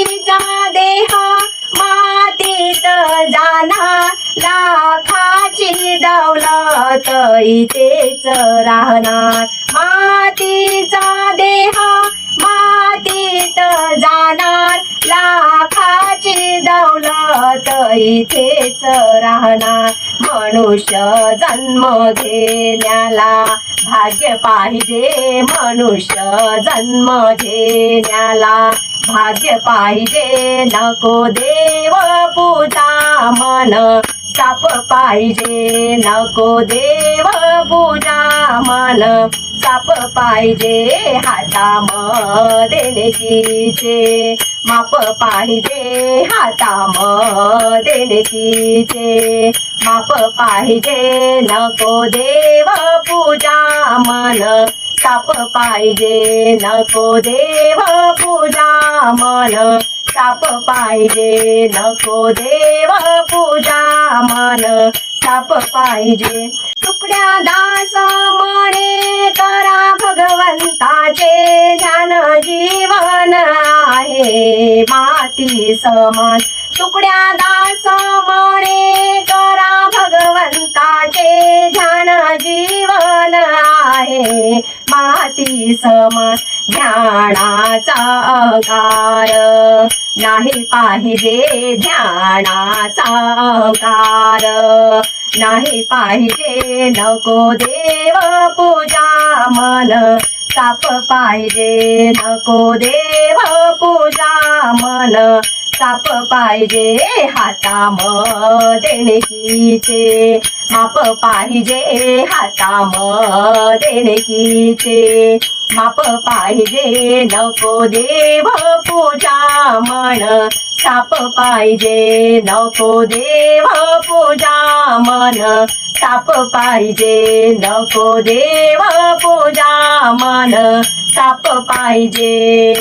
मातीचा देह मातीत जाणार, लाखाची दौलत इथेच राहणार. मातीचा देह मातीत जाणार, लाखाची दौलत इथेच राहणार. मनुष्य जन्म घेण्याला भाग्य पाहिजे, मनुष्य जन्म घेण्याला भाग्य पाहिजे. नको देव पूजा मन साप पाहिजे, नको देव पूजा मन साप पाहिजे. हातामध्ये लेकीचे माप पाहिजे, हातामध्ये लेकीचे माप पाहिजे. नको देव पूजा मन साप पाहिजे, नको देव पूजा मन साप पाहिजे, नको देव पूजा मन साप पाहिजे. तुकड्या दास म्हणे करा भगवंताचे ध्यान, जीवन आहे माती समान. तुकड्या दास म्हणे करा भगवंताचे ध्यान, जीवन आहे माती समान. ध्यानाचा अहंकार नाही पाहिजे, ध्यानाचा अहंकार नाही पाहिजे. नको देव पूजा मन साप पाहिजे, नको देव पूजा मन साप पाहिजे. हातामध्ये लेकीचे माप पाहिजे, हातामध्ये लेकीचे माप पाहिजे. नको देव पूजा मन साप पाहिजे, नको देव पूजा मन साप पाहिजे, नको देव पूजा मन साप पाहिजे.